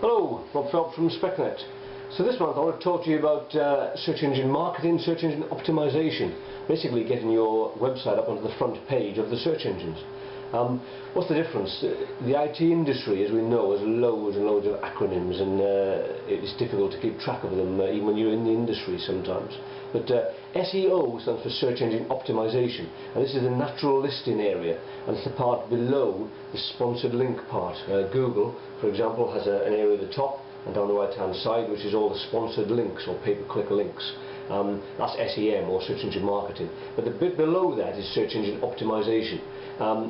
Hello, Rob Phelps from Specnet. So this month I want to talk to you about search engine marketing, search engine optimization, basically getting your website up onto the front page of the search engines. What's the difference? The IT industry, as we know, has loads and loads of acronyms, and it's difficult to keep track of them even when you're in the industry sometimes. But SEO stands for search engine optimization, and this is the natural listing area, and it's the part below the sponsored link part. Google, for example, has an area at the top and down the right hand side which is all the sponsored links or pay-per-click links. That's SEM, or search engine marketing. But the bit below that is search engine optimization.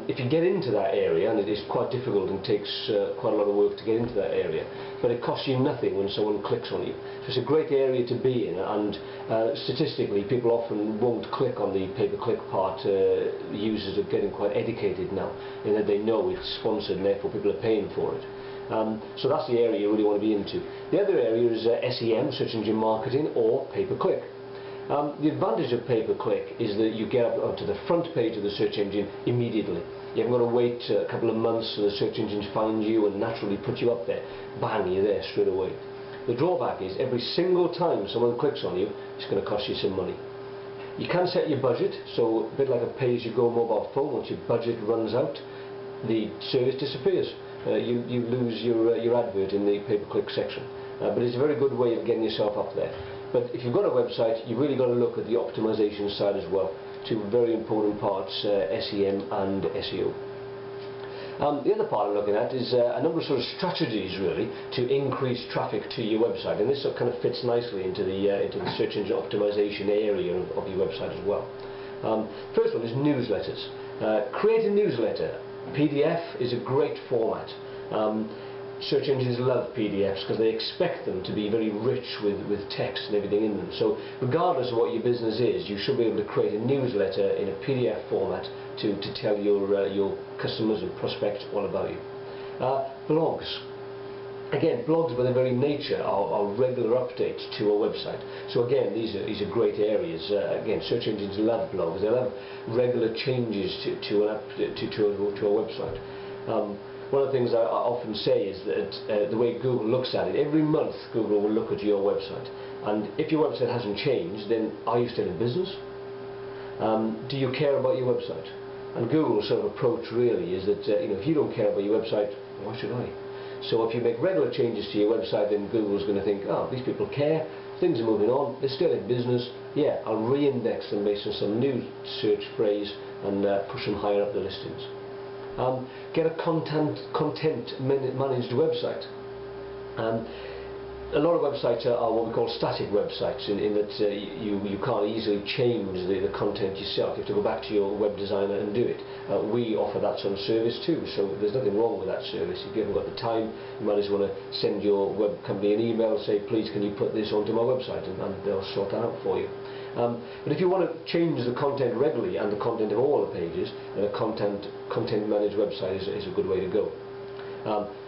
If you get into that area, and it is quite difficult and takes quite a lot of work to get into that area, but it costs you nothing when someone clicks on you. So it's a great area to be in, and statistically people often won't click on the pay-per-click part. Users are getting quite educated now in that they know it's sponsored and therefore people are paying for it. So that's the area you really want to be into. The other area is SEM, search engine marketing, or pay-per-click. The advantage of pay-per-click is that you get up onto the front page of the search engine immediately. You haven't got to wait a couple of months for the search engines find you and naturally put you up there. Bang, you're there straight away. The drawback is every single time someone clicks on you, it's going to cost you some money. You can set your budget, so a bit like a pay-as-you-go mobile phone. Once your budget runs out, the service disappears. You lose your advert in the pay-per-click section. But it's a very good way of getting yourself up there. But if you've got a website, you've really got to look at the optimization side as well. Two very important parts, SEM and SEO. The other part I'm looking at is a number of sort of strategies really to increase traffic to your website, and this kind of fits nicely into the search engine optimization area of your website as well. First one is newsletters. Create a newsletter. PDF is a great format. Search engines love PDFs because they expect them to be very rich with text and everything in them. So regardless of what your business is, you should be able to create a newsletter in a PDF format to tell your customers and prospects all about you. Blogs. Again, blogs by their very nature are regular updates to a website. So again, these are great areas. Again, search engines love blogs. They love regular changes to a website. One of the things I often say is that the way Google looks at it, every month Google will look at your website, and if your website hasn't changed, then are you still in business? Do you care about your website? And Google's sort of approach really is that if you don't care about your website, why should I? So if you make regular changes to your website, then Google's going to think, oh, these people care, things are moving on, they're still in business, yeah, I'll re-index them based on some new search phrase and push them higher up the listings. Get a content managed website. A lot of websites are what we call static websites, in that you can't easily change the content yourself. You have to go back to your web designer and do it. We offer that sort of service too, so there's nothing wrong with that service. If you haven't got the time, you might just want to send your web company an email and say, please can you put this onto my website, and they'll sort that out for you. But if you want to change the content regularly and the content of all the pages, then a content managed website is a good way to go.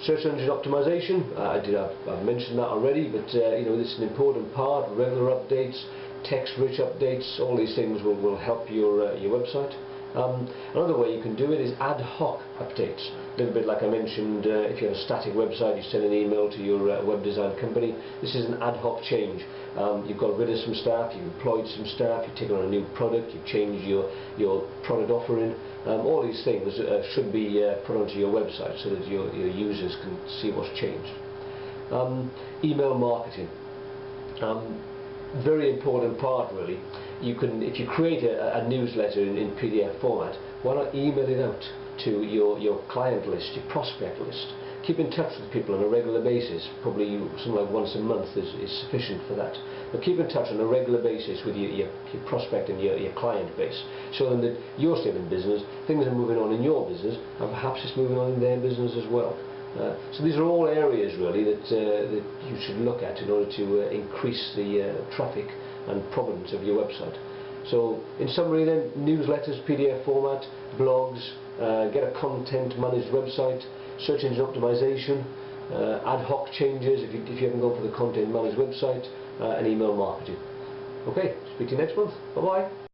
Search engine optimization, I've mentioned that already, but this is an important part. Regular updates, text-rich updates, all these things will help your website. Another way you can do it is ad hoc updates. A little bit like I mentioned, if you have a static website, you send an email to your web design company. This is an ad hoc change. You've got rid of some staff, you've employed some staff, you've taken on a new product, you've changed your product offering. All these things should be put onto your website so that your users can see what's changed. Email marketing. Very important part really. If you create a newsletter in PDF format, why not email it out to your client list, your prospect list? Keep in touch with people on a regular basis. Probably something like once a month is sufficient for that. But keep in touch on a regular basis with your prospect and your client base. Show them that you're still in business, things are moving on in your business, and perhaps it's moving on in their business as well. So these are all areas really that you should look at in order to increase the traffic and prominence of your website. So in summary then, newsletters, PDF format, blogs, get a content managed website, search engine optimization, ad hoc changes if you haven't gone for the content managed website, and email marketing. Okay, speak to you next month. Bye bye.